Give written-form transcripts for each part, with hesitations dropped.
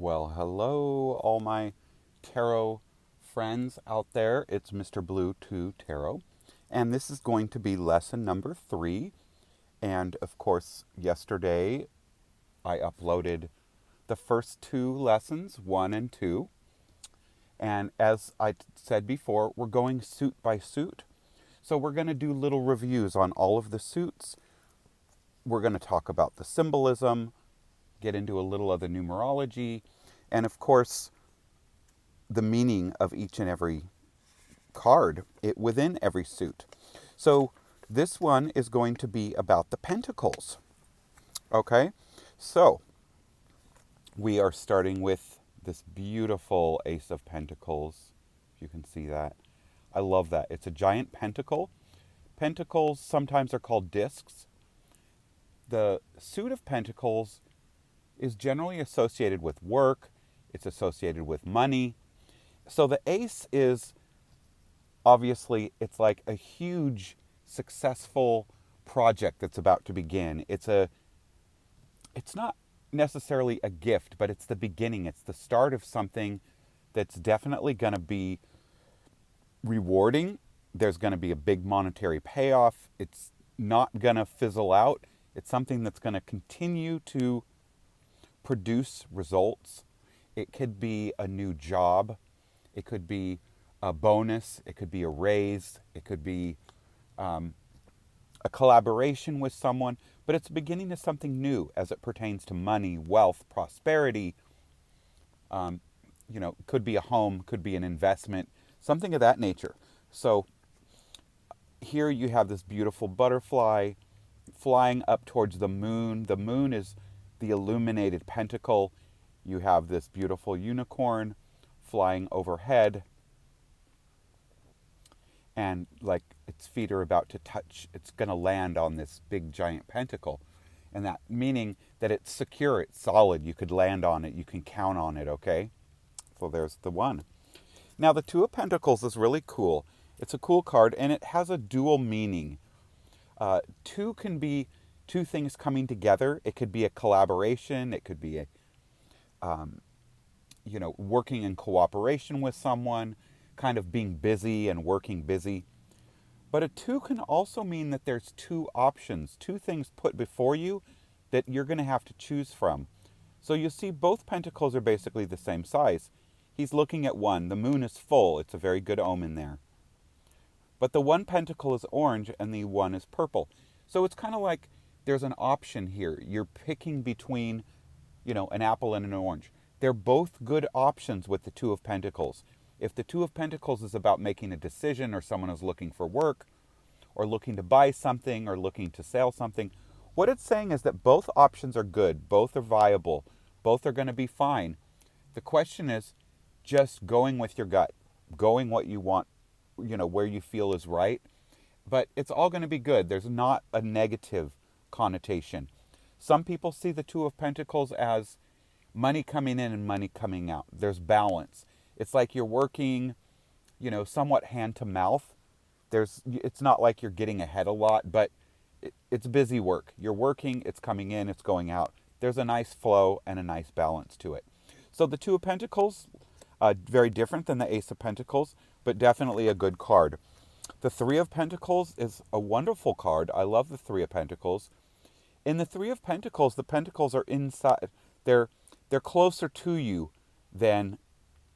Well, hello, all my tarot friends out there. It's Mr. Blue 2 Tarot. And this is going to be lesson number 3. And of course, yesterday I uploaded the first 2 lessons, 1 and 2. And as I said before, we're going suit by suit. So we're going to do little reviews on all of the suits. We're going to talk about the symbolism, get into a little of the numerology, and of course, the meaning of each and every card within every suit. So this one is going to be about the Pentacles. Okay, so we are starting with this beautiful Ace of Pentacles. If you can see that, I love that. It's a giant pentacle. Pentacles sometimes are called discs. The suit of Pentacles is generally associated with work. It's associated with money. So the ace is obviously, it's like a huge successful project that's about to begin. It's not necessarily a gift, but it's the beginning. It's the start of something that's definitely going to be rewarding. There's going to be a big monetary payoff. It's not going to fizzle out. It's something that's going to continue to produce results. It could be a new job. It could be a bonus. It could be a raise. It could be a collaboration with someone. But it's the beginning of something new as it pertains to money, wealth, prosperity. Could be a home, could be an investment, something of that nature. So here you have this beautiful butterfly flying up towards the moon. The moon is the illuminated pentacle. You have this beautiful unicorn flying overhead, and like its feet are about to touch, it's going to land on this big giant pentacle. And that meaning that it's secure, it's solid, you could land on it, you can count on it, okay? So there's the one. Now the Two of Pentacles is really cool. It's a cool card, and it has a dual meaning. Two can be two things coming together. It could be a collaboration. It could be working in cooperation with someone, kind of being busy and working busy. But a two can also mean that there's two options, two things put before you that you're going to have to choose from. So you see both pentacles are basically the same size. He's looking at one. The moon is full. It's a very good omen there. But the one pentacle is orange and the one is purple. So it's kind of like there's an option here. You're picking between, an apple and an orange. They're both good options with the Two of Pentacles. If the Two of Pentacles is about making a decision, or someone is looking for work, or looking to buy something, or looking to sell something, what it's saying is that both options are good. Both are viable. Both are going to be fine. The question is just going with your gut, going what you want, where you feel is right. But it's all going to be good. There's not a negative connotation. Some people see the Two of Pentacles as money coming in and money coming out. There's balance. It's like you're working, somewhat hand to mouth. It's not like you're getting ahead a lot, but it's busy work. You're working, it's coming in, it's going out. There's a nice flow and a nice balance to it. So the Two of Pentacles, very different than the Ace of Pentacles, but definitely a good card. The Three of Pentacles is a wonderful card. I love the Three of Pentacles. In the Three of Pentacles, the pentacles are inside. They're closer to you than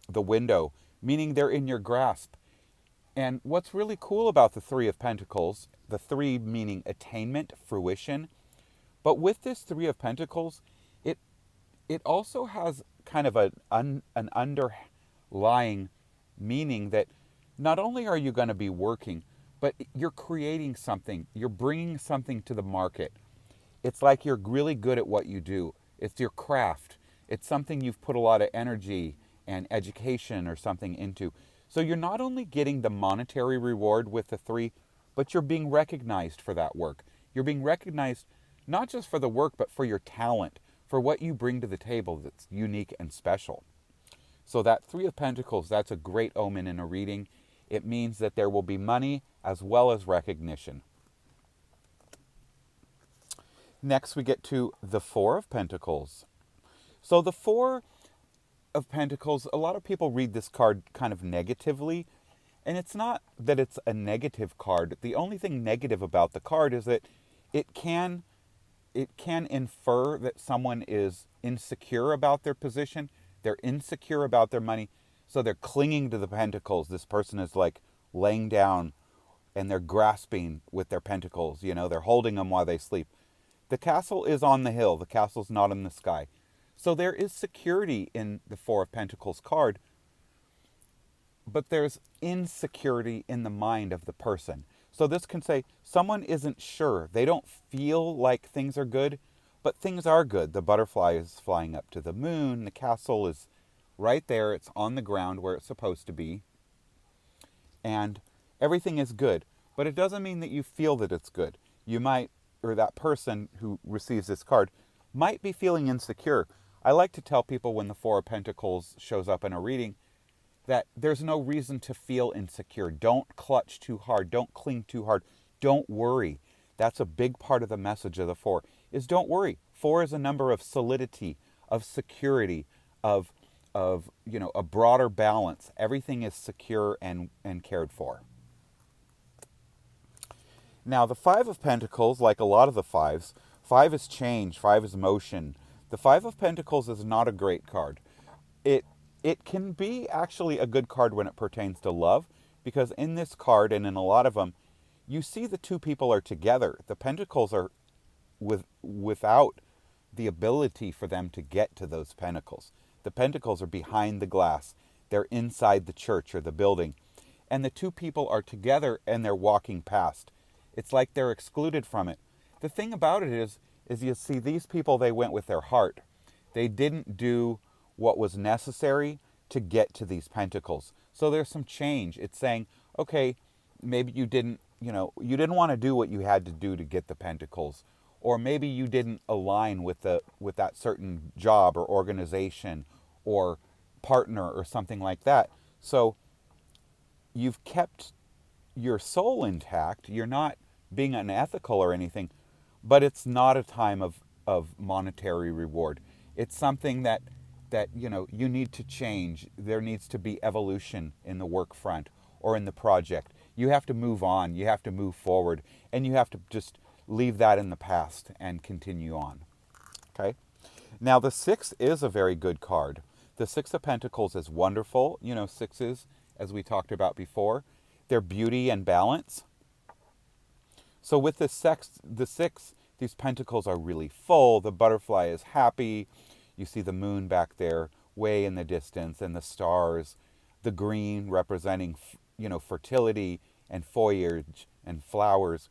the window, meaning they're in your grasp. And what's really cool about the Three of Pentacles, the three meaning attainment, fruition, but with this Three of Pentacles, it also has kind of an underlying meaning that not only are you going to be working, but you're creating something. You're bringing something to the market. It's like you're really good at what you do. It's your craft. It's something you've put a lot of energy and education or something into. So you're not only getting the monetary reward with the three, but you're being recognized for that work. You're being recognized not just for the work, but for your talent, for what you bring to the table that's unique and special. So that Three of Pentacles, that's a great omen in a reading. It means that there will be money as well as recognition. Next, we get to the Four of Pentacles. So the Four of Pentacles, a lot of people read this card kind of negatively, and it's not that it's a negative card. The only thing negative about the card is that it can infer that someone is insecure about their position, they're insecure about their money, so they're clinging to the pentacles. This person is like laying down and they're grasping with their pentacles, they're holding them while they sleep. The castle is on the hill, the castle's not in the sky. So there is security in the Four of Pentacles card, but there's insecurity in the mind of the person. So this can say someone isn't sure. They don't feel like things are good, but things are good. The butterfly is flying up to the moon. The castle is right there. It's on the ground where it's supposed to be. And everything is good. But it doesn't mean that you feel that it's good. You might, or that person who receives this card, might be feeling insecure. I like to tell people when the Four of Pentacles shows up in a reading that there's no reason to feel insecure. Don't clutch too hard. Don't cling too hard. Don't worry. That's a big part of the message of the Four, is don't worry. Four is a number of solidity, of security, of a broader balance. Everything is secure and cared for. Now, the Five of Pentacles, like a lot of the fives, five is change, five is motion. The Five of Pentacles is not a great card. It can be actually a good card when it pertains to love, because in this card and in a lot of them, you see the two people are together. The Pentacles are without the ability for them to get to those Pentacles. The Pentacles are behind the glass. They're inside the church or the building. And the two people are together and they're walking past. It's like they're excluded from it. The thing about it is you see these people, they went with their heart. They didn't do what was necessary to get to these Pentacles. So there's some change. It's saying, okay, maybe you didn't want to do what you had to do to get the Pentacles, or maybe you didn't align with that certain job or organization or partner or something like that. So you've kept your soul intact. You're not being unethical or anything, but it's not a time of monetary reward. It's something that you need to change. There needs to be evolution in the work front or in the project. You have to move on. You have to move forward. And you have to just leave that in the past and continue on. Okay? Now, the Six is a very good card. The Six of Pentacles is wonderful. Sixes, as we talked about before, they're beauty and balance. So with the six, these Pentacles are really full. The butterfly is happy. You see the moon back there way in the distance and the stars, the green representing, fertility and foliage and flowers.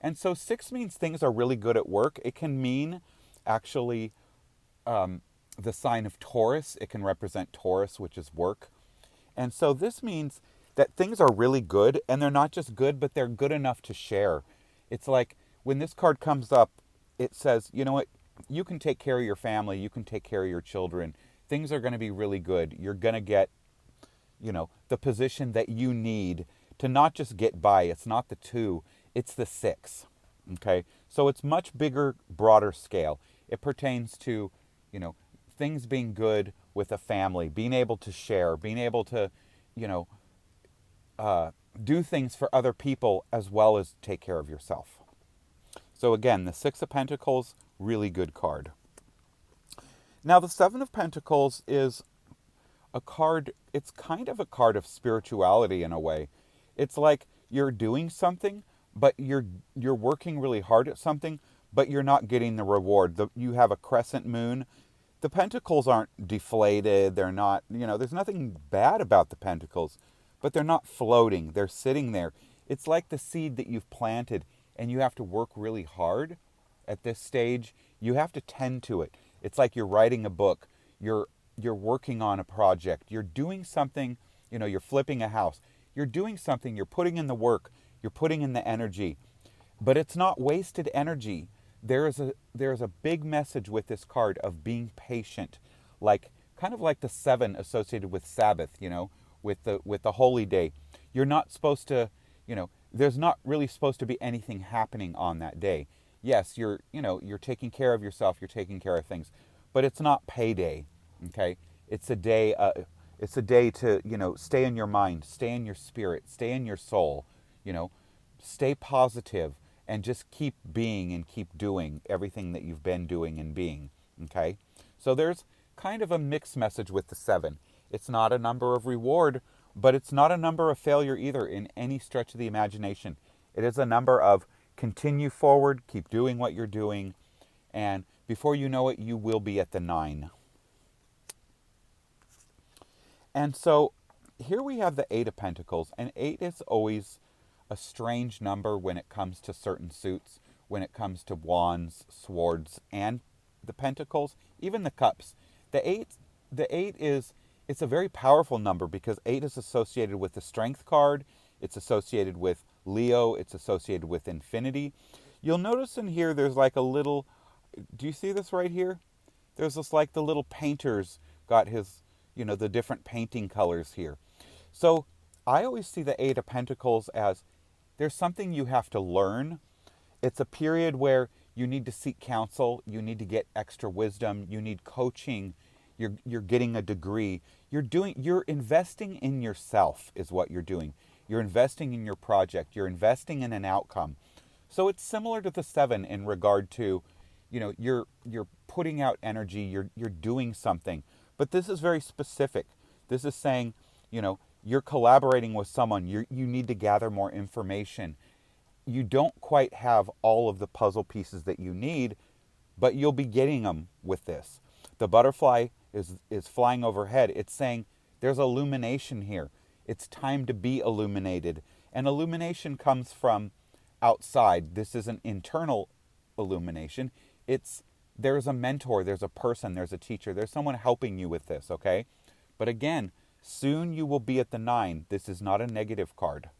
And so six means things are really good at work. It can mean actually the sign of Taurus. It can represent Taurus, which is work. And so this means that things are really good, and they're not just good, but they're good enough to share. It's like when this card comes up, it says, you know what? You can take care of your family. You can take care of your children. Things are going to be really good. You're going to get, the position that you need to not just get by. It's not the two. It's the six. Okay? So it's much bigger, broader scale. It pertains to, things being good with a family, being able to share, being able to, do things for other people as well as take care of yourself. So again, the Six of Pentacles, really good card. Now, the Seven of Pentacles is a card, it's kind of a card of spirituality in a way. It's like you're doing something, but you're working really hard at something, but you're not getting the reward. You have a crescent moon. The Pentacles aren't deflated. They're not, there's nothing bad about the Pentacles, but they're not floating. They're sitting there. It's like the seed that you've planted, and you have to work really hard at this stage. You have to tend to it. It's like you're writing a book. You're working on a project. You're doing something, you're flipping a house. You're doing something. You're putting in the work. You're putting in the energy. But it's not wasted energy. There's a big message with this card of being patient, kind of like the seven associated with Sabbath, with the holy day. You're not supposed to, there's not really supposed to be anything happening on that day. Yes, you're taking care of yourself, you're taking care of things, but it's not payday, okay? It's a day. It's a day to stay in your mind, stay in your spirit, stay in your soul. You know, stay positive and just keep being and keep doing everything that you've been doing and being. Okay, so there's kind of a mixed message with the 7. It's not a number of reward, but it's not a number of failure either in any stretch of the imagination. It is a number of continue forward, keep doing what you're doing, and before you know it, you will be at the 9. And so here we have the 8 of Pentacles, and 8 is always a strange number when it comes to certain suits, when it comes to wands, swords, and the pentacles, even the cups. The eight is, it's a very powerful number because 8 is associated with the strength card, it's associated with Leo, it's associated with infinity. You'll notice in here there's like a little, do you see this right here? There's this like the little painter's got his, the different painting colors here. So I always see the 8 of Pentacles as there's something you have to learn. It's a period where you need to seek counsel, you need to get extra wisdom, you need coaching, you're getting a degree. You're investing in yourself is what you're doing. You're investing in your project, you're investing in an outcome. So it's similar to the 7 in regard to, you're putting out energy, you're doing something. But this is very specific. This is saying, you're collaborating with someone, you need to gather more information. You don't quite have all of the puzzle pieces that you need, but you'll be getting them with this. The butterfly is flying overhead. It's saying there's illumination here. It's time to be illuminated. And illumination comes from outside. This is an internal illumination. There's a mentor, there's a person, there's a teacher, there's someone helping you with this, okay? But again, soon you will be at the 9. This is not a negative card.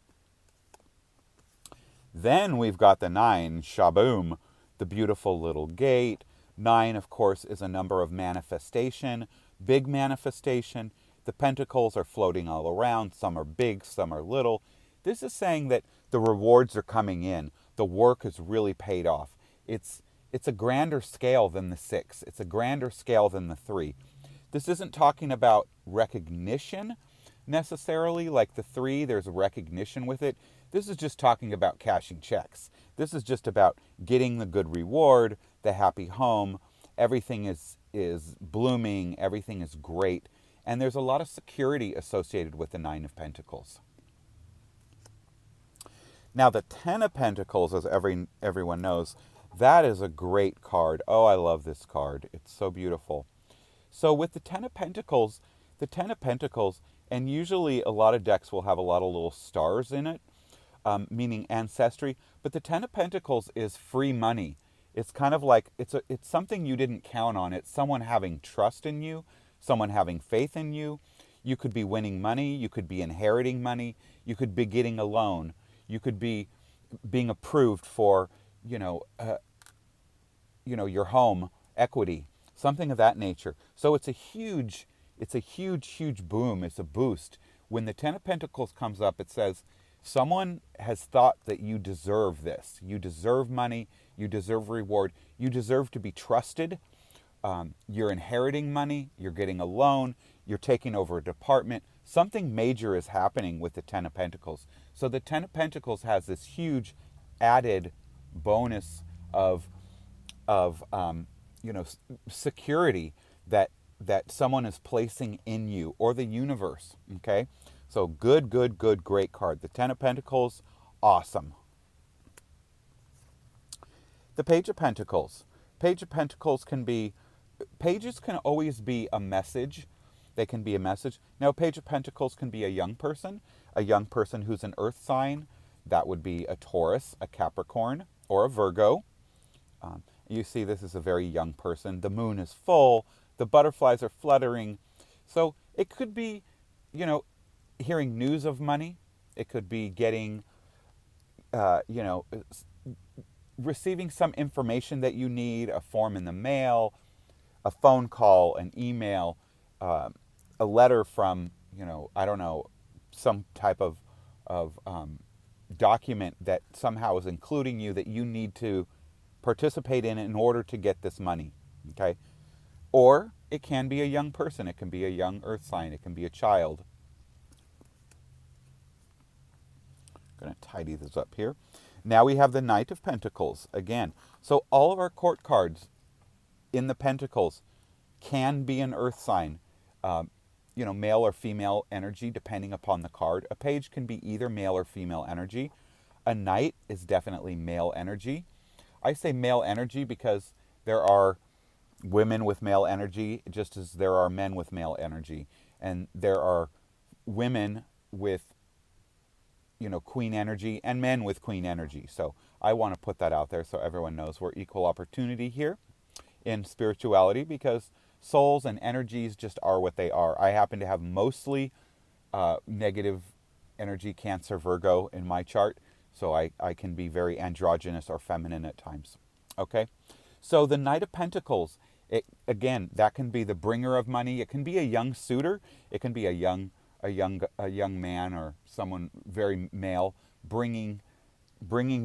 Then we've got the 9, shaboom, the beautiful little gate. 9, of course, is a number of manifestation, big manifestation. The pentacles are floating all around. Some are big, some are little. This is saying that the rewards are coming in. The work is really paid off. It's a grander scale than the 6. It's a grander scale than the 3. This isn't talking about recognition necessarily, like the 3, there's recognition with it. This is just talking about cashing checks. This is just about getting the good reward, the happy home. Everything is blooming, everything is great. And there's a lot of security associated with the 9 of Pentacles. Now the 10 of Pentacles, as everyone knows, that is a great card. Oh, I love this card. It's so beautiful. So with the 10 of Pentacles, and usually a lot of decks will have a lot of little stars in it, meaning ancestry. But the 10 of Pentacles is free money. It's kind of like, it's something you didn't count on. It's someone having trust in you, someone having faith in you. You could be winning money. You could be inheriting money. You could be getting a loan. You could be being approved for, your home equity, something of that nature. So it's a huge boom. It's a boost. When the 10 of Pentacles comes up, it says, someone has thought that you deserve this. You deserve money. You deserve reward. You deserve to be trusted. You're inheriting money. You're getting a loan. You're taking over a department. Something major is happening with the 10 of Pentacles. So the 10 of Pentacles has this huge added bonus of security that someone is placing in you or the universe. Okay, so good, great card. The 10 of Pentacles, awesome. The Page of Pentacles. Page of Pentacles pages can always be a message. They can be a message. Now, Page of Pentacles can be a young person who's an earth sign. That would be a Taurus, a Capricorn, or a Virgo. You see this is a very young person. The moon is full. The butterflies are fluttering. So it could be, hearing news of money. It could be getting, receiving some information that you need, a form in the mail, a phone call, an email, a letter from, some type of document that somehow is including you that you need to participate in order to get this money, okay? Or it can be a young person. It can be a young earth sign. It can be a child. I'm going to tidy this up here. Now we have the Knight of Pentacles again. So all of our court cards in the Pentacles can be an earth sign. Male or female energy depending upon the card. A page can be either male or female energy. A knight is definitely male energy. I say male energy because there are women with male energy just as there are men with male energy. And there are women with, queen energy and men with queen energy. So I want to put that out there so everyone knows we're equal opportunity here in spirituality, because souls and energies just are what they are. I happen to have mostly negative energy, Cancer, Virgo in my chart, so I can be very androgynous or feminine at times. Okay, so the Knight of Pentacles, again, that can be the bringer of money. It can be a young suitor. It can be a young man or someone very male bringing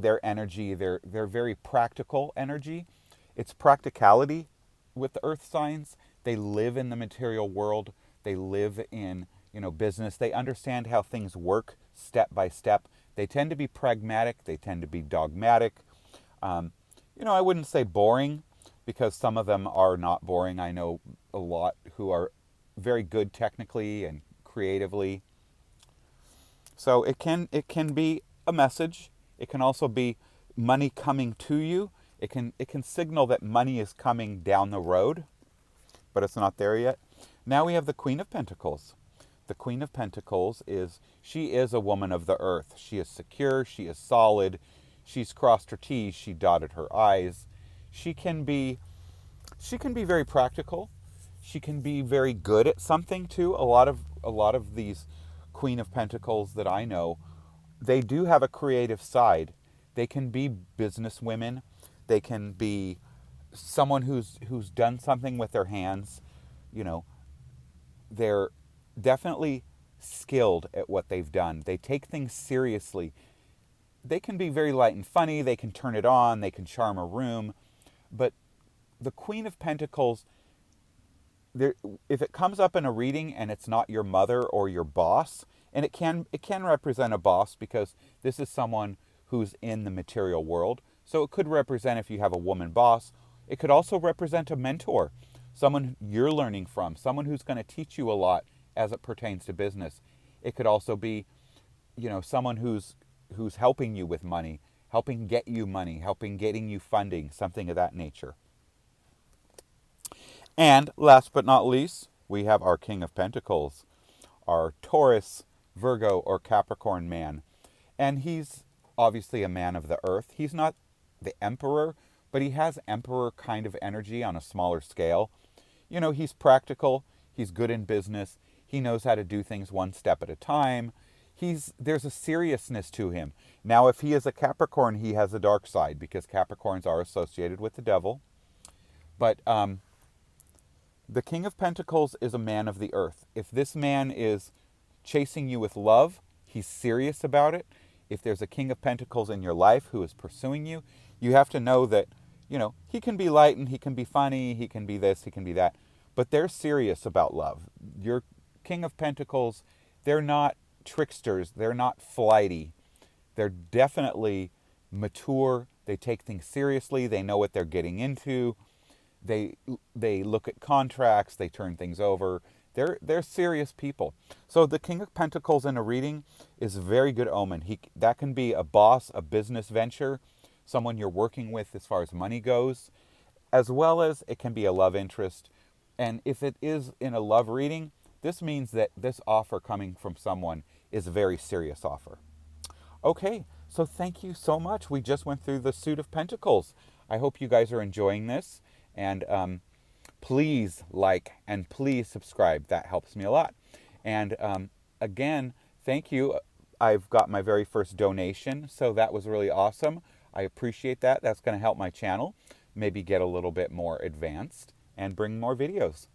their energy, their very practical energy. It's practicality with the earth signs. They live in the material world. They live in, business. They understand how things work step by step. They tend to be pragmatic. They tend to be dogmatic. I wouldn't say boring, because some of them are not boring. I know a lot who are very good technically and creatively. So it can be a message. It can also be money coming to you. It can signal that money is coming down the road, but it's not there yet. Now we have the Queen of Pentacles. The Queen of Pentacles she is a woman of the earth. She is secure. She is solid. She's crossed her T's. She dotted her I's. She can be very practical. She can be very good at something too. A lot of these Queen of Pentacles that I know, they do have a creative side. They can be business women. They can be someone who's done something with their hands. They're definitely skilled at what they've done. They take things seriously. They can be very light and funny. They can turn it on. They can charm a room. But the Queen of Pentacles, if it comes up in a reading and it's not your mother or your boss, and it can represent a boss, because this is someone who's in the material world. So it could represent, if you have a woman boss, it could also represent a mentor, someone you're learning from, someone who's going to teach you a lot as it pertains to business. It could also be, someone who's helping you with money, helping get you money, helping getting you funding, something of that nature. And last but not least, we have our King of Pentacles, our Taurus, Virgo, or Capricorn man. And he's obviously a man of the earth. He's not the emperor, but he has emperor kind of energy on a smaller scale. He's practical. He's good in business. He knows how to do things one step at a time. There's a seriousness to him. Now, if he is a Capricorn, he has a dark side, because Capricorns are associated with the devil. But the King of Pentacles is a man of the earth. If this man is chasing you with love, he's serious about it. If there's a King of Pentacles in your life who is pursuing you, you have to know that, he can be light and he can be funny, he can be this, he can be that, but they're serious about love. Your King of Pentacles, they're not tricksters, they're not flighty. They're definitely mature. They take things seriously. They know what they're getting into. They look at contracts. They turn things over. They're serious people. So the King of Pentacles in a reading is a very good omen. That can be a boss, a business venture, someone you're working with as far as money goes, as well as it can be a love interest. And if it is in a love reading, this means that this offer coming from someone is a very serious offer. Okay, so thank you so much. We just went through the Suit of Pentacles. I hope you guys are enjoying this. And please like and please subscribe. That helps me a lot. And again, thank you. I've got my very first donation, so that was really awesome. I appreciate that. That's going to help my channel maybe get a little bit more advanced and bring more videos.